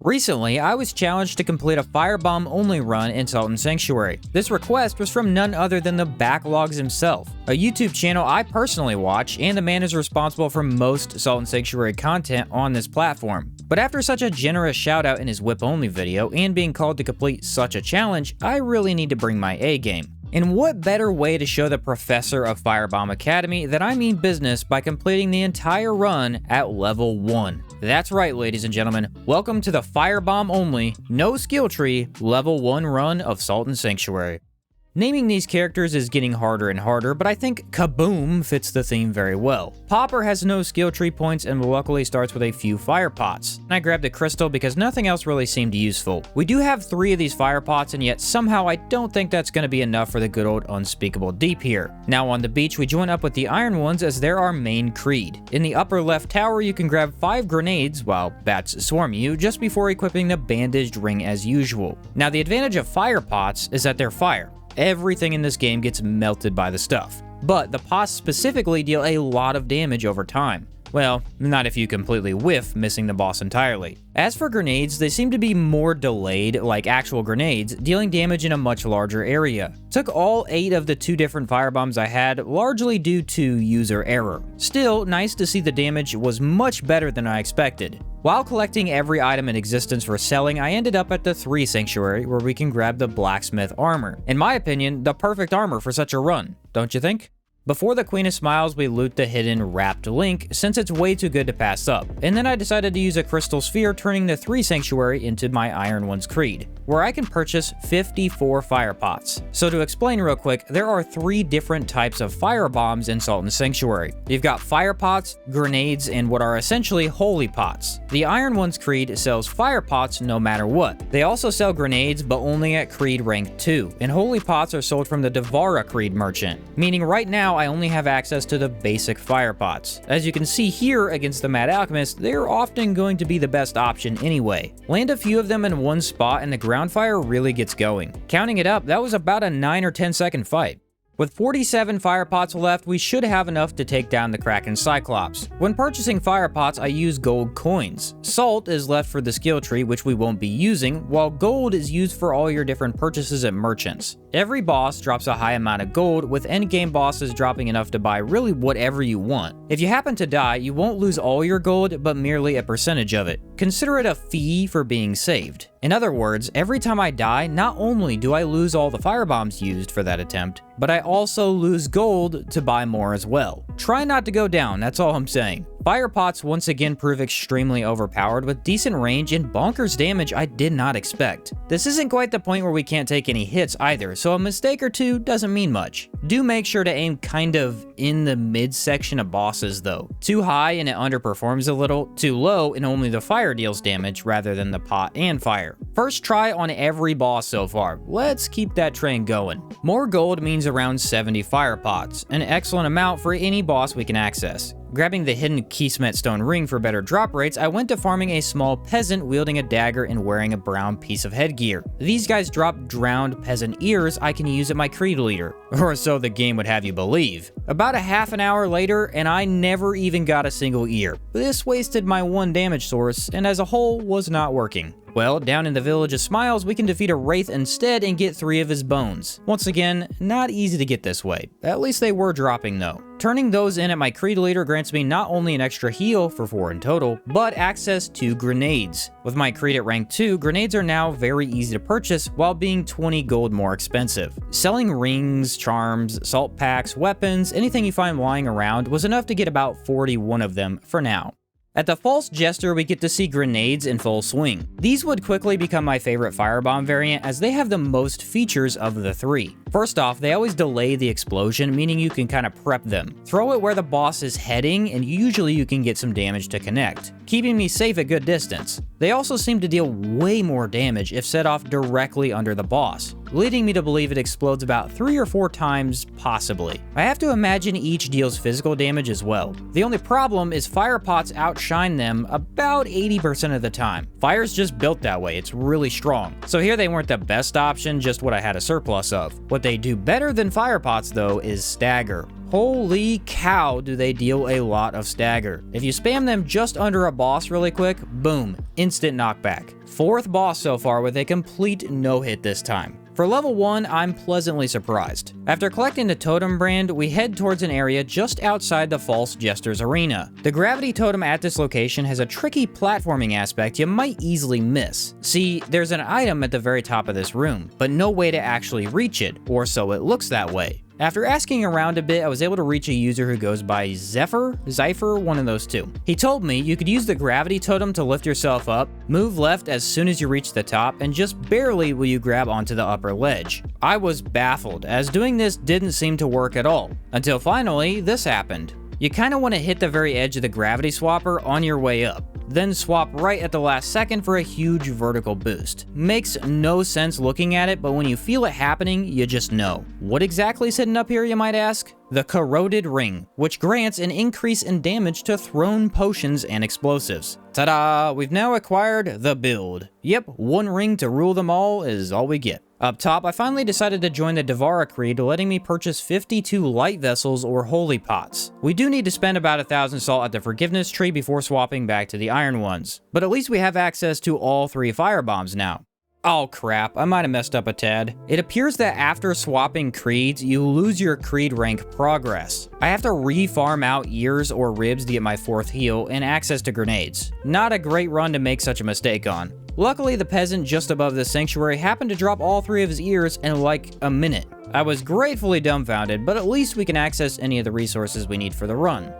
Recently, I was challenged to complete a Firebomb only run in Sodden Sanctuary. This request was from none other than the Backlogs himself, a YouTube channel I personally watch, and the man is responsible for most Sodden Sanctuary content on this platform. But after such a generous shoutout in his whip only video and being called to complete such a challenge, I really need to bring my A game. And what better way to show the professor of Firebomb Academy that I mean business by completing the entire run at level 1. That's right, ladies and gentlemen, welcome to the Firebomb only, no skill tree, level 1 run of Sodden Sanctuary. Naming these characters is getting harder and harder, but I think Kaboom fits the theme very well. Popper has no skill tree points and luckily starts with a few fire pots. I grabbed a crystal because nothing else really seemed useful. We do have 3 of these fire pots, and yet somehow I don't think that's going to be enough for the good old unspeakable deep here. Now on the beach, we join up with the iron ones as they're our main creed. In the upper left tower, you can grab 5 grenades while bats swarm you just before equipping the bandaged ring as usual. Now the advantage of fire pots is that they're fire. Everything in this game gets melted by the stuff, but the pots specifically deal a lot of damage over time. Well, not if you completely whiff, missing the boss entirely. As for grenades, they seem to be more delayed, like actual grenades, dealing damage in a much larger area. Took all 8 of the 2 different firebombs I had, largely due to user error. Still, nice to see the damage was much better than I expected. While collecting every item in existence for selling, I ended up at the 3 Sanctuary, where we can grab the blacksmith armor. In my opinion, the perfect armor for such a run, don't you think? Before the Queen of Smiles, we loot the hidden wrapped link, since it's way too good to pass up, and then I decided to use a crystal sphere, turning the 3 Sanctuary into my Iron One's Creed, where I can purchase 54 fire pots. So to explain real quick, there are 3 different types of fire bombs in Sodden Sanctuary. You've got fire pots, grenades, and what are essentially holy pots. The Iron One's Creed sells fire pots no matter what. They also sell grenades, but only at Creed rank 2, and holy pots are sold from the Devara Creed merchant, meaning right now I only have access to the basic fire pots. As you can see here against the Mad Alchemist, they're often going to be the best option anyway. Land a few of them in one spot and the ground fire really gets going. Counting it up, that was about a 9 or 10 second fight. With 47 fire pots left, we should have enough to take down the Kraken Cyclops. When purchasing fire pots, I use gold coins. Salt is left for the skill tree, which we won't be using, while gold is used for all your different purchases at merchants. Every boss drops a high amount of gold, with endgame bosses dropping enough to buy really whatever you want. If you happen to die, you won't lose all your gold, but merely a percentage of it. Consider it a fee for being saved. In other words, every time I die, not only do I lose all the firebombs used for that attempt, but I also lose gold to buy more as well. Try not to go down, that's all I'm saying. Fire pots once again prove extremely overpowered with decent range and bonkers damage I did not expect. This isn't quite the point where we can't take any hits either, so a mistake or two doesn't mean much. Do make sure to aim kind of in the midsection of bosses though. Too high and it underperforms a little, too low and only the fire deals damage rather than the pot and fire. First try on every boss so far. Let's keep that train going. More gold means around 70 fire pots, an excellent amount for any boss we can access. Grabbing the hidden Kismet stone ring for better drop rates, I went to farming a small peasant wielding a dagger and wearing a brown piece of headgear. These guys drop drowned peasant ears I can use at my creed leader, or so the game would have you believe. About a half an hour later, and I never even got a single ear. This wasted my 1 damage source, and as a whole was not working. Well, down in the Village of Smiles, we can defeat a Wraith instead and get 3 of his bones. Once again, not easy to get this way. At least they were dropping though. Turning those in at my creed leader grants me not only an extra heal for 4 in total, but access to grenades. With my creed at rank 2, grenades are now very easy to purchase while being 20 gold more expensive. Selling rings, charms, salt packs, weapons, anything you find lying around was enough to get about 41 of them for now. At the False Jester, we get to see grenades in full swing. These would quickly become my favorite firebomb variant as they have the most features of the 3. First off, they always delay the explosion, meaning you can kind of prep them. Throw it where the boss is heading, and usually you can get some damage to connect, keeping me safe at good distance. They also seem to deal way more damage if set off directly under the boss. leading me to believe it explodes about 3 or 4 times, possibly. I have to imagine each deals physical damage as well. The only problem is fire pots outshine them about 80% of the time. Fire's just built that way, it's really strong. So here they weren't the best option, just what I had a surplus of. What they do better than fire pots though is stagger. Holy cow, do they deal a lot of stagger. If you spam them just under a boss really quick, boom, instant knockback. 4th boss so far with a complete no-hit this time. For level 1, I'm pleasantly surprised. After collecting the totem brand, we head towards an area just outside the false Jester's arena. The gravity totem at this location has a tricky platforming aspect you might easily miss. See, there's an item at the very top of this room, but no way to actually reach it, or so it looks that way. After asking around a bit, I was able to reach a user who goes by Zypher, one of those two. He told me you could use the gravity totem to lift yourself up, move left as soon as you reach the top, and just barely will you grab onto the upper ledge. I was baffled, as doing this didn't seem to work at all, until finally this happened. You kinda wanna hit the very edge of the gravity swapper on your way up, then swap right at the last second for a huge vertical boost. Makes no sense looking at it, but when you feel it happening, you just know. What exactly is hidden up here, you might ask? The Corroded Ring, which grants an increase in damage to thrown potions and explosives. Ta-da! We've now acquired the build. Yep, 1 ring to rule them all is all we get. Up top, I finally decided to join the Devara Creed, letting me purchase 52 light vessels or holy pots. We do need to spend about 1,000 salt at the forgiveness tree before swapping back to the iron ones, but at least we have access to all 3 firebombs now. Oh crap, I might have messed up a tad. It appears that after swapping creeds, you lose your creed rank progress. I have to re-farm out ears or ribs to get my 4th heal and access to grenades. Not a great run to make such a mistake on. Luckily, the peasant just above the sanctuary happened to drop all 3 of his ears in like a minute. I was gratefully dumbfounded, but at least we can access any of the resources we need for the run.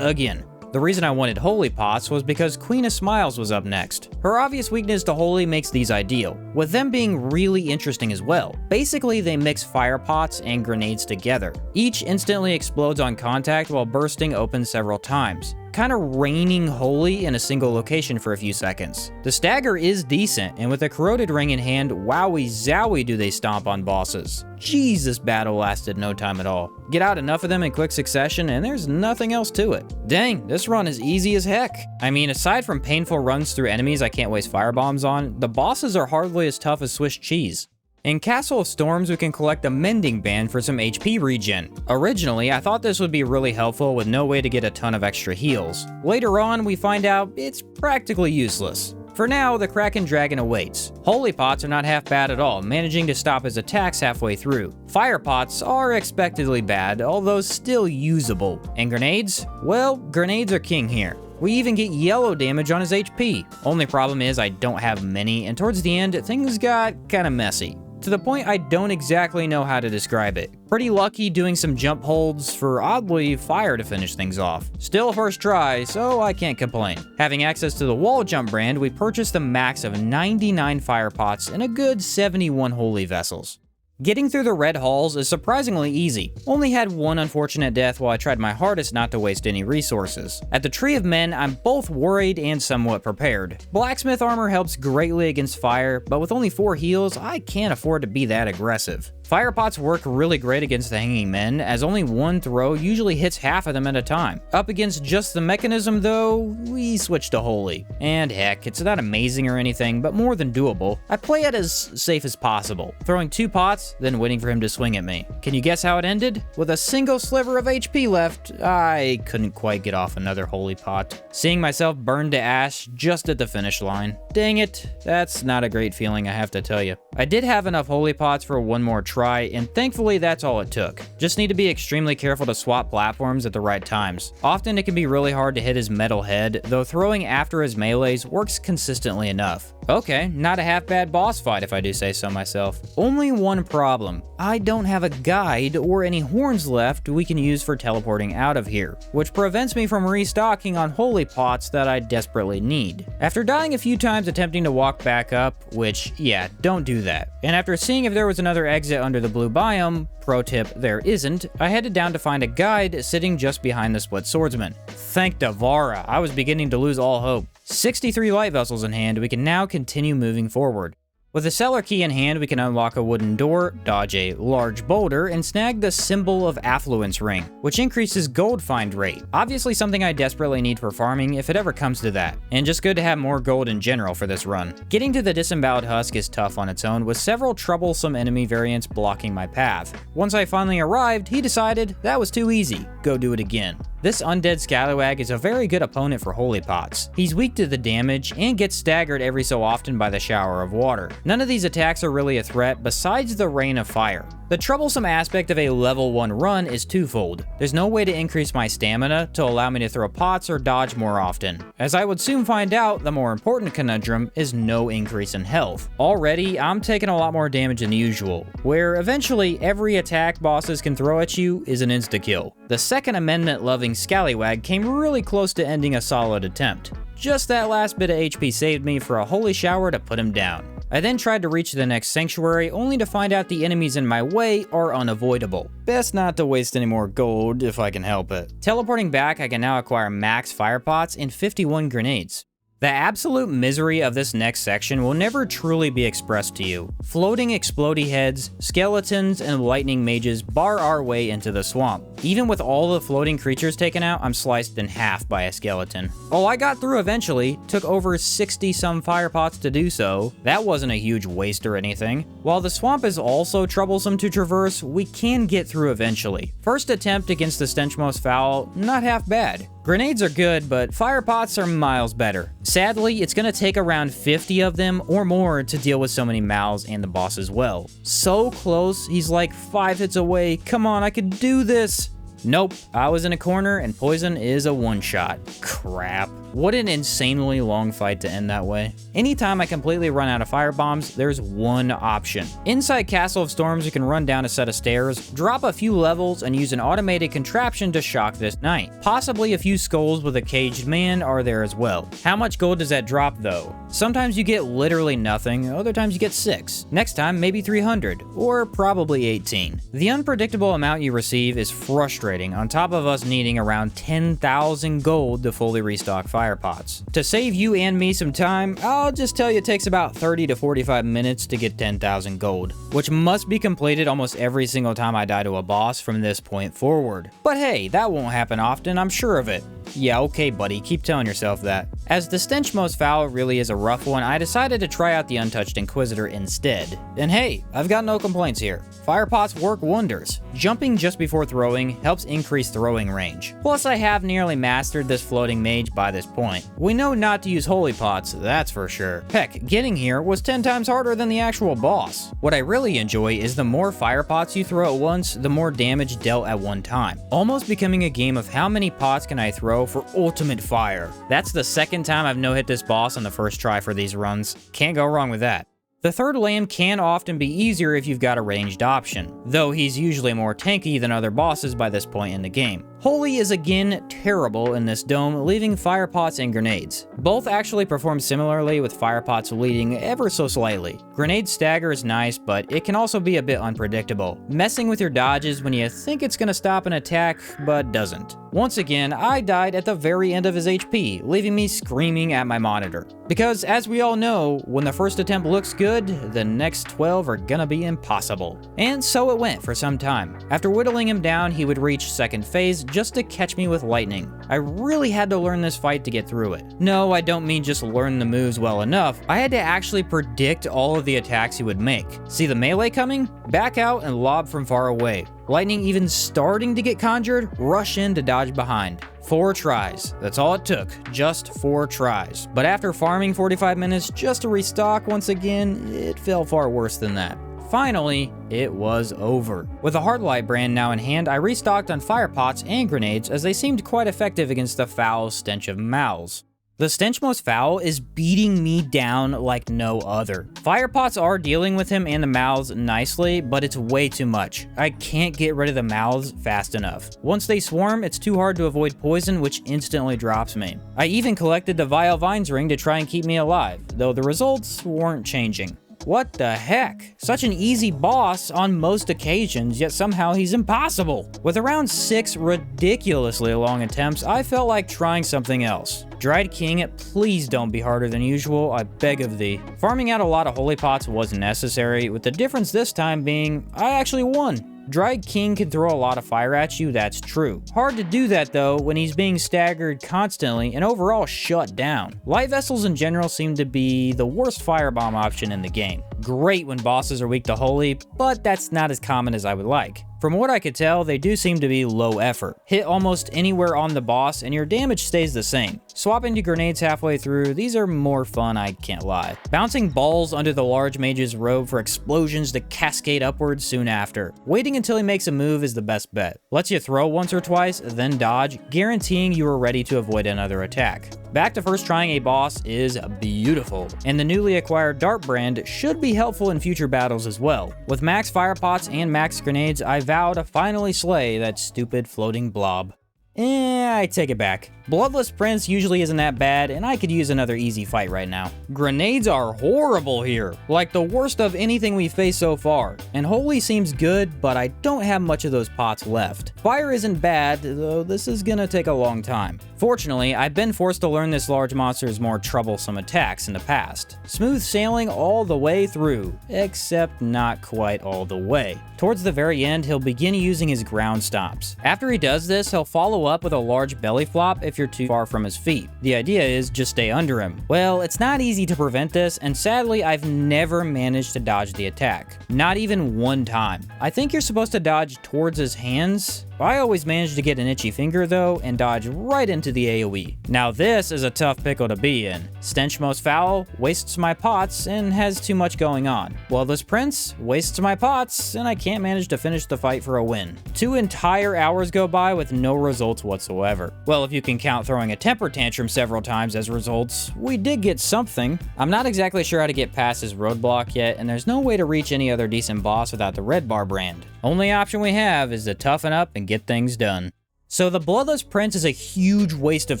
Again. The reason I wanted holy pots was because Queen of Smiles was up next. Her obvious weakness to holy makes these ideal, with them being really interesting as well. Basically, they mix fire pots and grenades together. Each instantly explodes on contact while bursting open several times, kind of raining holy in a single location for a few seconds. The stagger is decent, and with a corroded ring in hand, wowie zowie do they stomp on bosses. Jeez, this battle lasted no time at all. Get out enough of them in quick succession and there's nothing else to it. Dang, this run is easy as heck. I mean, aside from painful runs through enemies I can't waste firebombs on, the bosses are hardly as tough as Swiss cheese. In Castle of Storms, we can collect a mending band for some HP regen. Originally, I thought this would be really helpful with no way to get a ton of extra heals. Later on, we find out it's practically useless. For now, the Kraken Dragon awaits. Holy pots are not half bad at all, managing to stop his attacks halfway through. Fire pots are expectedly bad, although still usable. And grenades? Well, grenades are king here. We even get yellow damage on his HP. Only problem is I don't have many, and towards the end, things got kinda messy. To the point I don't exactly know how to describe it. Pretty lucky doing some jump holds for oddly fire to finish things off. Still first try, so I can't complain. Having access to the wall jump brand, we purchased a max of 99 fire pots and a good 71 holy vessels. Getting through the red halls is surprisingly easy. Only had one unfortunate death while I tried my hardest not to waste any resources. At the Tree of Men, I'm both worried and somewhat prepared. Blacksmith armor helps greatly against fire, but with only 4 heals, I can't afford to be that aggressive. Fire pots work really great against the Hanging Men, as only one throw usually hits half of them at a time. Up against just the mechanism though, we switch to Holy. And heck, it's not amazing or anything, but more than doable. I play it as safe as possible, throwing 2 pots, then waiting for him to swing at me. Can you guess how it ended? With a single sliver of HP left, I couldn't quite get off another Holy pot. Seeing myself burned to ash just at the finish line. Dang it, that's not a great feeling, I have to tell you. I did have enough Holy pots for one more try, and thankfully that's all it took. Just need to be extremely careful to swap platforms at the right times. Often it can be really hard to hit his metal head, though throwing after his melees works consistently enough. Okay, not a half bad boss fight if I do say so myself. Only one problem. I don't have a guide or any horns left we can use for teleporting out of here, which prevents me from restocking on holy pots that I desperately need. After dying a few times attempting to walk back up, which, yeah, don't do that. And after seeing if there was another exit under the blue biome, pro tip, there isn't, I headed down to find a guide sitting just behind the split swordsman. Thank Devara, I was beginning to lose all hope. 63 light vessels in hand, we can now continue moving forward. With the cellar key in hand, we can unlock a wooden door, dodge a large boulder, and snag the Symbol of Affluence ring, which increases gold find rate. Obviously something I desperately need for farming if it ever comes to that, and just good to have more gold in general for this run. Getting to the Disemboweled Husk is tough on its own, with several troublesome enemy variants blocking my path. Once I finally arrived, he decided that was too easy, go do it again. This undead scallywag is a very good opponent for holy pots. He's weak to the damage and gets staggered every so often by the shower of water. None of these attacks are really a threat besides the rain of fire. The troublesome aspect of a level 1 run is twofold. There's no way to increase my stamina to allow me to throw pots or dodge more often. As I would soon find out, the more important conundrum is no increase in health. Already, I'm taking a lot more damage than usual, where eventually every attack bosses can throw at you is an insta-kill. The Second Amendment loving scallywag came really close to ending a solid attempt. Just that last bit of HP saved me for a holy shower to put him down. I then tried to reach the next sanctuary, only to find out the enemies in my way are unavoidable. Best not to waste any more gold if I can help it. Teleporting back, I can now acquire max fire pots and 51 grenades. The absolute misery of this next section will never truly be expressed to you. Floating explodey heads, skeletons, and lightning mages bar our way into the swamp. Even with all the floating creatures taken out, I'm sliced in half by a skeleton. Oh, I got through eventually, took over 60 some fire pots to do so. That wasn't a huge waste or anything. While the swamp is also troublesome to traverse, we can get through eventually. First attempt against the Stench most foul, not half bad. Grenades are good, but fire pots are miles better. Sadly, it's gonna take around 50 of them or more to deal with so many Mals and the boss as well. So close, he's like 5 hits away. Come on, I could do this. Nope, I was in a corner and poison is a one-shot. Crap. What an insanely long fight to end that way. Anytime I completely run out of firebombs, there's one option. Inside Castle of Storms, you can run down a set of stairs, drop a few levels, and use an automated contraption to shock this knight. Possibly a few skulls with a caged man are there as well. How much gold does that drop though? Sometimes you get literally nothing, other times you get 6. Next time, maybe 300, or probably 18. The unpredictable amount you receive is frustrating, on top of us needing around 10,000 gold to fully restock fire pots. To save you and me some time, I'll just tell you it takes about 30 to 45 minutes to get 10,000 gold, which must be completed almost every single time I die to a boss from this point forward. But hey, that won't happen often, I'm sure of it. Yeah, okay buddy, keep telling yourself that. As the Stench most foul really is a rough one, I decided to try out the Untouched Inquisitor instead. And hey, I've got no complaints here. Fire pots work wonders. Jumping just before throwing helps increase throwing range. Plus I have nearly mastered this floating mage by this point. We know not to use holy pots, that's for sure. Heck, getting here was 10 times harder than the actual boss. What I really enjoy is the more fire pots you throw at once, the more damage dealt at one time. Almost becoming a game of how many pots can I throw for ultimate fire. That's the second time I've no-hit this boss on the first try for these runs. Can't go wrong with that. The third lamb can often be easier if you've got a ranged option, though he's usually more tanky than other bosses by this point in the game. Holy is again terrible in this dome, leaving fire pots and grenades. Both actually perform similarly, with fire pots leading ever so slightly. Grenade stagger is nice, but it can also be a bit unpredictable, messing with your dodges when you think it's gonna stop an attack, but doesn't. Once again, I died at the very end of his HP, leaving me screaming at my monitor. Because as we all know, when the first attempt looks good, the next 12 are gonna be impossible. And so it went for some time. After whittling him down, he would reach second phase just to catch me with lightning. I really had to learn this fight to get through it. No, I don't mean just learn the moves well enough. I had to actually predict all of the attacks he would make. See the melee coming? Back out and lob from far away. Lightning even starting to get conjured? Rush in to dodge behind. 4 tries. That's all it took. Just 4 tries. But after farming 45 minutes just to restock once again, it fell far worse than that. Finally, it was over. With a Hardlight brand now in hand, I restocked on fire pots and grenades as they seemed quite effective against the foul stench of Mals. The Stench most foul is beating me down like no other. Fire pots are dealing with him and the Mals nicely, but it's way too much. I can't get rid of the Mals fast enough. Once they swarm, it's too hard to avoid poison, which instantly drops me. I even collected the Vile Vines ring to try and keep me alive, though the results weren't changing. What the heck? Such an easy boss on most occasions, yet somehow he's impossible. With around 6 ridiculously long attempts, I felt like trying something else. Dried King, please don't be harder than usual, I beg of thee. Farming out a lot of holy pots was necessary, with the difference this time being I actually won. Dried King can throw a lot of fire at you, that's true. Hard to do that though when he's being staggered constantly and overall shut down. Light vessels in general seem to be the worst firebomb option in the game. Great when bosses are weak to holy, but that's not as common as I would like. From what I could tell, they do seem to be low effort. Hit almost anywhere on the boss and your damage stays the same. Swapping to grenades halfway through, these are more fun, I can't lie. Bouncing balls under the large mage's robe for explosions to cascade upwards soon after. Waiting until he makes a move is the best bet. Lets you throw once or twice, then dodge, guaranteeing you are ready to avoid another attack. Back to first trying a boss is beautiful, and the newly acquired Dart brand should be helpful in future battles as well. With max fire pots and max grenades, I vow to finally slay that stupid floating blob. I take it back. Bloodless Prince usually isn't that bad, and I could use another easy fight right now. Grenades are horrible here, like the worst of anything we've faced so far. And Holy seems good, but I don't have much of those pots left. Fire isn't bad, though this is gonna take a long time. Fortunately, I've been forced to learn this large monster's more troublesome attacks in the past. Smooth sailing all the way through, except not quite all the way. Towards the very end, he'll begin using his ground stomps. After he does this, he'll follow up with a large belly flop if you're too far from his feet. The idea is just stay under him. Well, it's not easy to prevent this, and sadly, I've never managed to dodge the attack. Not even one time. I think you're supposed to dodge towards his hands. I always manage to get an itchy finger though and dodge right into the AoE. Now this is a tough pickle to be in. Stench most foul, wastes my pots, and has too much going on. Bloodless Prince wastes my pots, and I can't manage to finish the fight for a win. 2 entire hours go by with no results whatsoever. Well, if you can count throwing a temper tantrum several times as results, we did get something. I'm not exactly sure how to get past his roadblock yet, and there's no way to reach any other decent boss without the red bar brand. Only option we have is to toughen up and get things done. So the Bloodless Prince is a huge waste of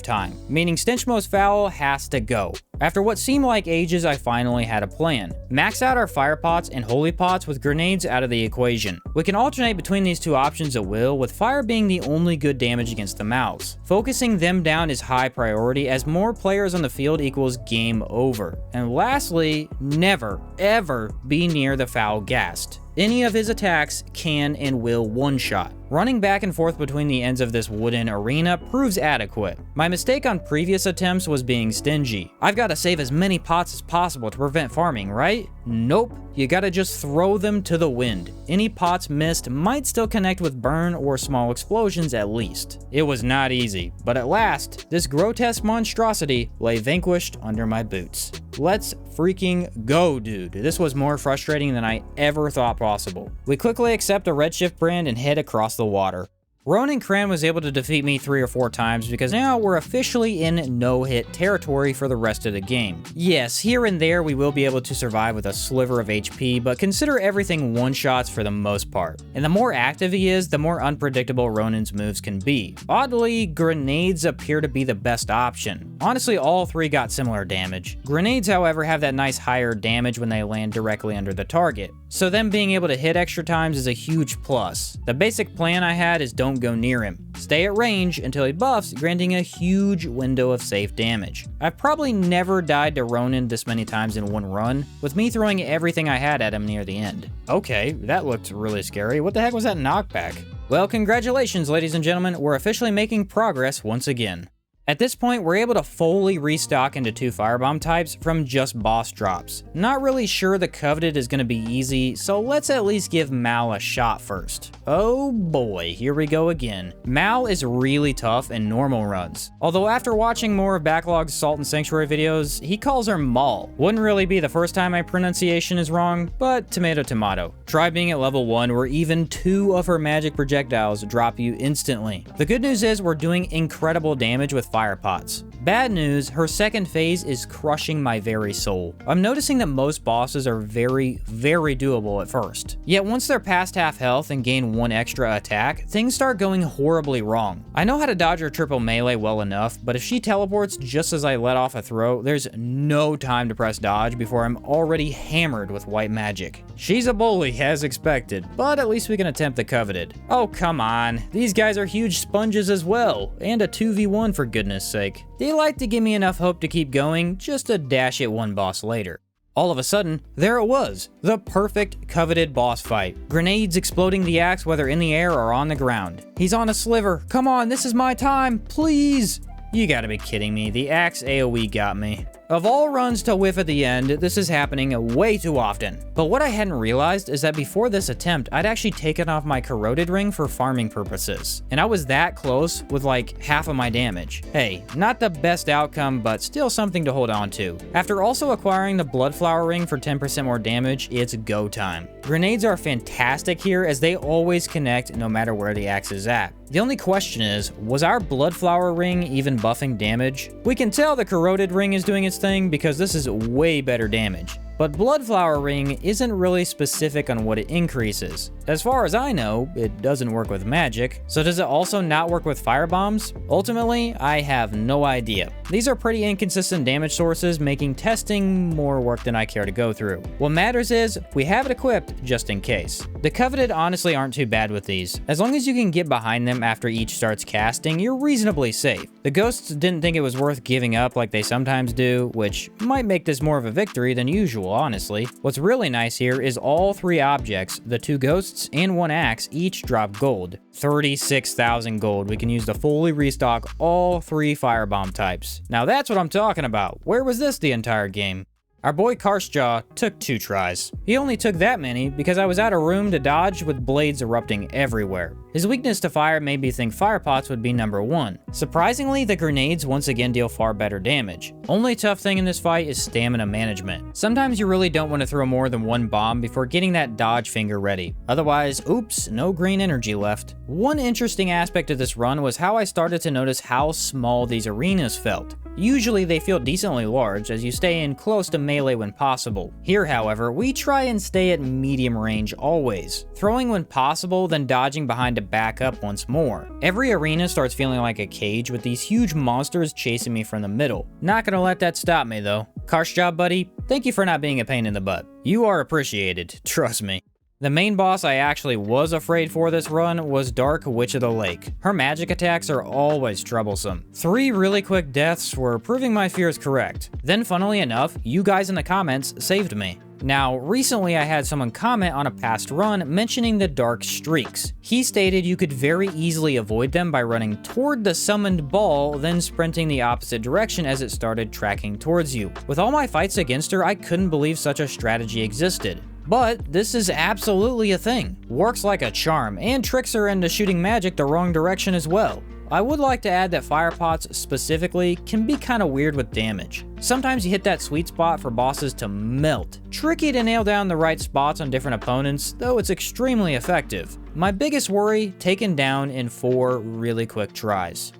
time, meaning Stench Most Foul has to go. After what seemed like ages, I finally had a plan. Max out our fire pots and holy pots with grenades out of the equation. We can alternate between these two options at will, with fire being the only good damage against the Mals. Focusing them down is high priority, as more players on the field equals game over. And lastly, never, ever be near the Foul Ghast. Any of his attacks can and will one-shot. Running back and forth between the ends of this wooden arena proves adequate. My mistake on previous attempts was being stingy. I've got to save as many pots as possible to prevent farming, right? Nope, you gotta just throw them to the wind. Any pots missed might still connect with burn or small explosions at least. It was not easy, but at last, this grotesque monstrosity lay vanquished under my boots. Let's freaking go, dude. This was more frustrating than I ever thought possible. We quickly accept a redshift brand and head across the water. Ronin Cran was able to defeat me 3 or 4 times because now we're officially in no-hit territory for the rest of the game. Yes, here and there we will be able to survive with a sliver of HP, but consider everything one-shots for the most part. And the more active he is, the more unpredictable Ronin's moves can be. Oddly, grenades appear to be the best option. Honestly, all 3 got similar damage. Grenades, however, have that nice higher damage when they land directly under the target, so them being able to hit extra times is a huge plus. The basic plan I had is don't go near him. Stay at range until he buffs, granting a huge window of safe damage. I've probably never died to Ronin this many times in one run, with me throwing everything I had at him near the end. Okay, that looked really scary. What the heck was that knockback? Well, congratulations, ladies and gentlemen. We're officially making progress once again. At this point, we're able to fully restock into 2 firebomb types from just boss drops. Not really sure the Coveted is going to be easy, so let's at least give Mal a shot first. Oh boy, here we go again. Mal is really tough in normal runs. Although after watching more of Backlogs' Salt and Sanctuary videos, he calls her Mal. Wouldn't really be the first time my pronunciation is wrong, but tomato tomato. Try being at level 1 where even 2 of her magic projectiles drop you instantly. The good news is we're doing incredible damage with fire pots. Bad news, her second phase is crushing my very soul. I'm noticing that most bosses are very doable at first. Yet once they're past half health and gain one extra attack, things start going horribly wrong. I know how to dodge her triple melee well enough, but if she teleports just as I let off a throw, there's no time to press dodge before I'm already hammered with white magic. She's a bully as expected, but at least we can attempt the Coveted. Oh come on, these guys are huge sponges as well, and a 2v1 for goodness sake. They like to give me enough hope to keep going, just to dash at one boss later. All of a sudden, there it was, the perfect Coveted boss fight. Grenades exploding the axe whether in the air or on the ground. He's on a sliver, come on, this is my time, please! You gotta be kidding me, the axe AoE got me. Of all runs to whiff at the end, this is happening way too often. But what I hadn't realized is that before this attempt, I'd actually taken off my corroded ring for farming purposes. And I was that close with like half of my damage. Hey, not the best outcome, but still something to hold on to. After also acquiring the Bloodflower ring for 10% more damage, it's go time. Grenades are fantastic here as they always connect no matter where the axe is at. The only question is, was our Bloodflower ring even buffing damage? We can tell the corroded ring is doing its thing because this is way better damage. But Bloodflower Ring isn't really specific on what it increases. As far as I know, it doesn't work with magic, so does it also not work with firebombs? Ultimately, I have no idea. These are pretty inconsistent damage sources, making testing more work than I care to go through. What matters is, we have it equipped just in case. The Coveted honestly aren't too bad with these. As long as you can get behind them after each starts casting, you're reasonably safe. The ghosts didn't think it was worth giving up like they sometimes do, which might make this more of a victory than usual. Honestly. What's really nice here is all three objects, the two ghosts and one axe, each drop gold. 36,000 gold we can use to fully restock all three firebomb types. Now that's what I'm talking about. Where was this the entire game? Our boy Carsjaw took 2 tries. He only took that many because I was out of room to dodge with blades erupting everywhere. His weakness to fire made me think fire pots would be number 1. Surprisingly, the grenades once again deal far better damage. Only tough thing in this fight is stamina management. Sometimes you really don't want to throw more than one bomb before getting that dodge finger ready. Otherwise, oops, no green energy left. One interesting aspect of this run was how I started to notice how small these arenas felt. Usually they feel decently large as you stay in close to melee when possible. Here, however, we try and stay at medium range always, throwing when possible, then dodging behind to back up once more. Every arena starts feeling like a cage with these huge monsters chasing me from the middle. Not gonna let that stop me though. Carsjaw buddy, thank you for not being a pain in the butt. You are appreciated, trust me. The main boss I actually was afraid for this run was Dark Witch of the Lake. Her magic attacks are always troublesome. 3 really quick deaths were proving my fears correct. Then funnily enough, you guys in the comments saved me. Now, recently I had someone comment on a past run mentioning the dark streaks. He stated you could very easily avoid them by running toward the summoned ball, then sprinting the opposite direction as it started tracking towards you. With all my fights against her, I couldn't believe such a strategy existed. But this is absolutely a thing. Works like a charm, and tricks her into shooting magic the wrong direction as well. I would like to add that fire pots specifically can be kinda weird with damage. Sometimes you hit that sweet spot for bosses to melt. Tricky to nail down the right spots on different opponents, though it's extremely effective. My biggest worry, taken down in 4 really quick tries.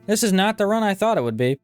This is not the run I thought it would be.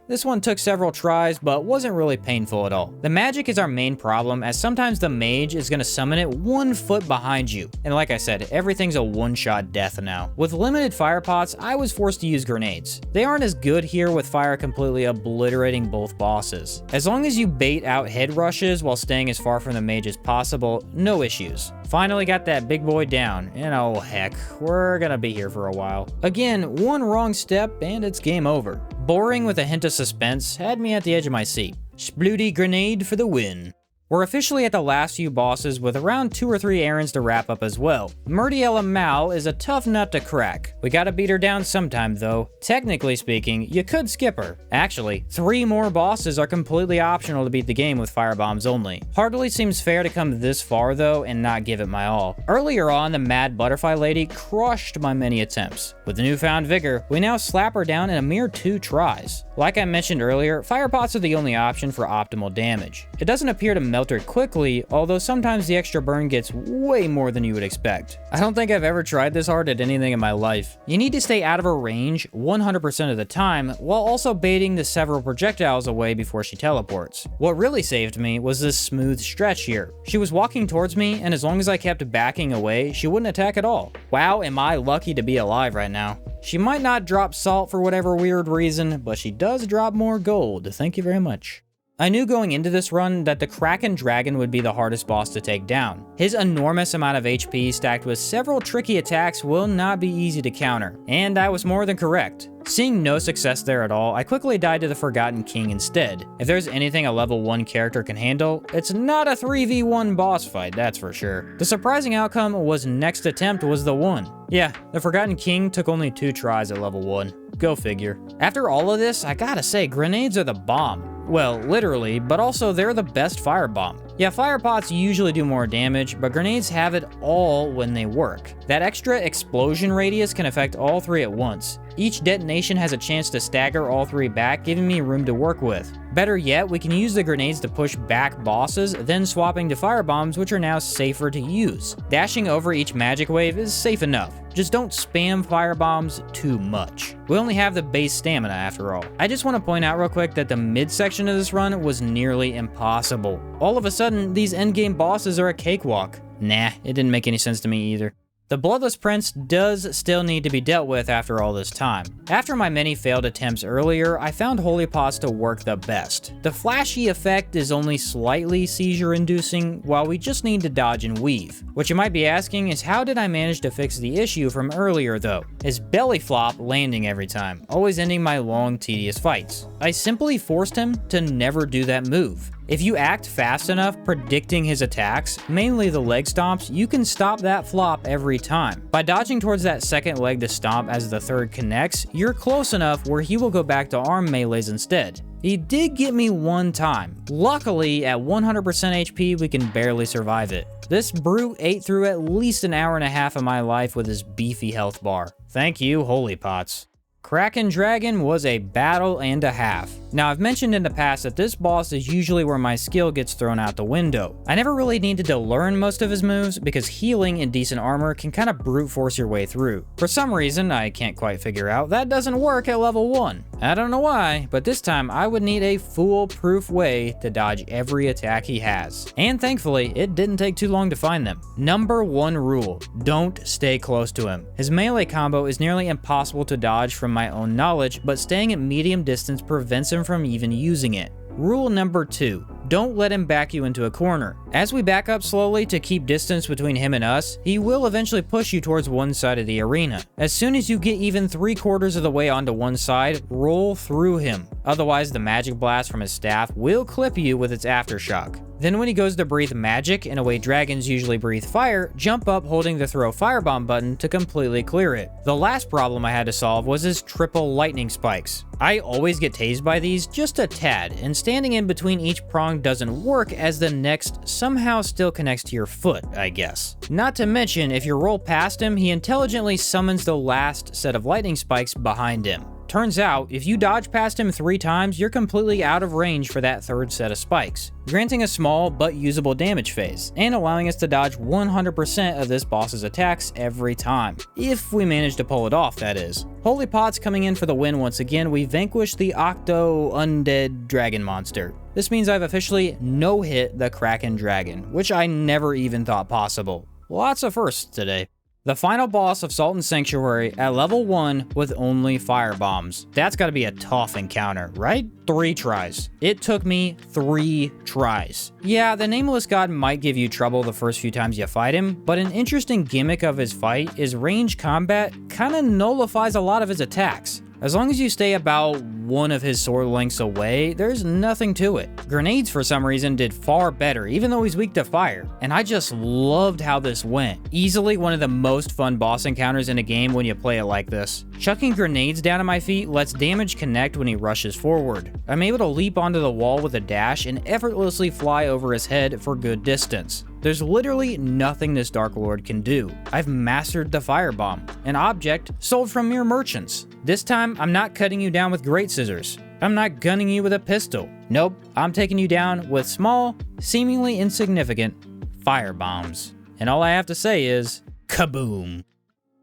This one took several tries, but wasn't really painful at all. The magic is our main problem, as sometimes the mage is gonna summon it 1 foot behind you. And like I said, everything's a one-shot death now. With limited fire pots, I was forced to use grenades. They aren't as good here with fire completely obliterating both bosses. As long as you bait out head rushes while staying as far from the mage as possible, no issues. Finally got that big boy down, and oh heck, we're gonna be here for a while. Again, 1 wrong step and it's game over. Boring with a hint of suspense had me at the edge of my seat. Splooty grenade for the win. We're officially at the last few bosses with around 2 or 3 errands to wrap up as well. Murdiella Mal is a tough nut to crack. We gotta beat her down sometime though. Technically speaking, you could skip her. Actually, 3 more bosses are completely optional to beat the game with firebombs only. Hardly seems fair to come this far though and not give it my all. Earlier on, the Mad Butterfly Lady crushed my many attempts. With newfound vigor, we now slap her down in a mere 2 tries. Like I mentioned earlier, fire pots are the only option for optimal damage. It doesn't appear to melt melted quickly, although sometimes the extra burn gets way more than you would expect. I don't think I've ever tried this hard at anything in my life. You need to stay out of her range 100% of the time, while also baiting the several projectiles away before she teleports. What really saved me was this smooth stretch here. She was walking towards me, and as long as I kept backing away, she wouldn't attack at all. Wow, am I lucky to be alive right now. She might not drop salt for whatever weird reason, but she does drop more gold. Thank you very much. I knew going into this run that the Kraken Dragon would be the hardest boss to take down. His enormous amount of HP stacked with several tricky attacks will not be easy to counter, and I was more than correct. Seeing no success there at all, I quickly died to the Forgotten King instead. If there's anything a level 1 character can handle, it's not a 3v1 boss fight, that's for sure. The surprising outcome was next attempt was the one. Yeah, the Forgotten King took only 2 tries at level 1. Go figure. After all of this, I gotta say, grenades are the bomb. Well, literally, but also they're the best firebomb. Yeah, fire pots usually do more damage, but grenades have it all when they work. That extra explosion radius can affect all 3 at once. Each detonation has a chance to stagger all 3 back, giving me room to work with. Better yet, we can use the grenades to push back bosses, then swapping to firebombs, which are now safer to use. Dashing over each magic wave is safe enough. Just don't spam firebombs too much. We only have the base stamina after all. I just want to point out real quick that the midsection of this run was nearly impossible. All of a sudden, these endgame bosses are a cakewalk. Nah, it didn't make any sense to me either. The Bloodless Prince does still need to be dealt with after all this time. After my many failed attempts earlier, I found Holy Pots to work the best. The flashy effect is only slightly seizure-inducing, while we just need to dodge and weave. What you might be asking is how did I manage to fix the issue from earlier though? His belly flop landing every time, always ending my long, tedious fights. I simply forced him to never do that move. If you act fast enough predicting his attacks, mainly the leg stomps, you can stop that flop every time. By dodging towards that second leg to stomp as the third connects, you're close enough where he will go back to arm melees instead. He did get me one time. Luckily, at 100% HP, we can barely survive it. This brute ate through at least an hour and a half of my life with his beefy health bar. Thank you, Holy Pots. Kraken Dragon was a battle and a half. Now, I've mentioned in the past that this boss is usually where my skill gets thrown out the window. I never really needed to learn most of his moves because healing and decent armor can kind of brute force your way through. For some reason, I can't quite figure out, that doesn't work at level 1. I don't know why, but this time I would need a foolproof way to dodge every attack he has. And thankfully, it didn't take too long to find them. Number 1 rule, don't stay close to him. His melee combo is nearly impossible to dodge from my own knowledge, but staying at medium distance prevents him from even using it. Rule number 2, don't let him back you into a corner. As we back up slowly to keep distance between him and us, he will eventually push you towards one side of the arena. As soon as you get even 3/4 of the way onto one side, roll through him. Otherwise, the magic blast from his staff will clip you with its aftershock. Then when he goes to breathe magic, in a way dragons usually breathe fire, jump up holding the throw firebomb button to completely clear it. The last problem I had to solve was his triple lightning spikes. I always get tased by these just a tad, and standing in between each prong doesn't work as the next somehow still connects to your foot, I guess. Not to mention, if you roll past him, he intelligently summons the last set of lightning spikes behind him. Turns out, if you dodge past him 3 times, you're completely out of range for that third set of spikes, granting a small but usable damage phase, and allowing us to dodge 100% of this boss's attacks every time. If we manage to pull it off, that is. Holy Pots coming in for the win once again, we vanquish the Octo Undead Dragon Monster. This means I've officially no-hit the Kraken Dragon, which I never even thought possible. Lots of firsts today. The final boss of Sodden Sanctuary at level 1 with only firebombs. That's gotta be a tough encounter, right? 3 tries. It took me 3 tries. Yeah, the Nameless God might give you trouble the first few times you fight him, but an interesting gimmick of his fight is range combat kinda nullifies a lot of his attacks. As long as you stay about one of his sword lengths away, there's nothing to it. Grenades, for some reason, did far better, even though he's weak to fire. And I just loved how this went. Easily one of the most fun boss encounters in a game when you play it like this. Chucking grenades down at my feet lets damage connect when he rushes forward. I'm able to leap onto the wall with a dash and effortlessly fly over his head for good distance. There's literally nothing this Dark Lord can do. I've mastered the Firebomb, an object sold from mere merchants. This time, I'm not cutting you down with great scissors. I'm not gunning you with a pistol. Nope, I'm taking you down with small, seemingly insignificant firebombs. And all I have to say is, kaboom.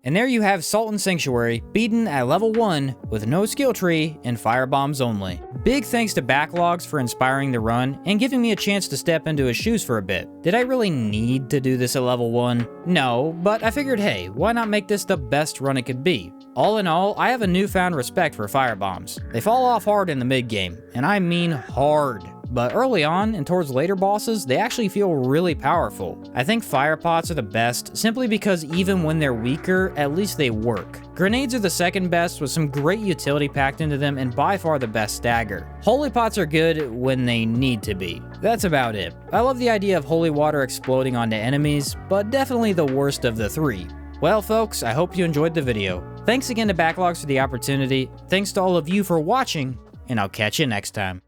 And there you have Sodden Sanctuary, beaten at level 1 with no skill tree and firebombs only. Big thanks to Backlogs for inspiring the run and giving me a chance to step into his shoes for a bit. Did I really need to do this at level 1? No, but I figured, hey, why not make this the best run it could be? All in all, I have a newfound respect for firebombs. They fall off hard in the mid-game, and I mean hard. But early on, and towards later bosses, they actually feel really powerful. I think fire pots are the best, simply because even when they're weaker, at least they work. Grenades are the second best, with some great utility packed into them, and by far the best stagger. Holy pots are good when they need to be. That's about it. I love the idea of holy water exploding onto enemies, but definitely the worst of the three. Well folks, I hope you enjoyed the video. Thanks again to Backlogs for the opportunity, thanks to all of you for watching, and I'll catch you next time.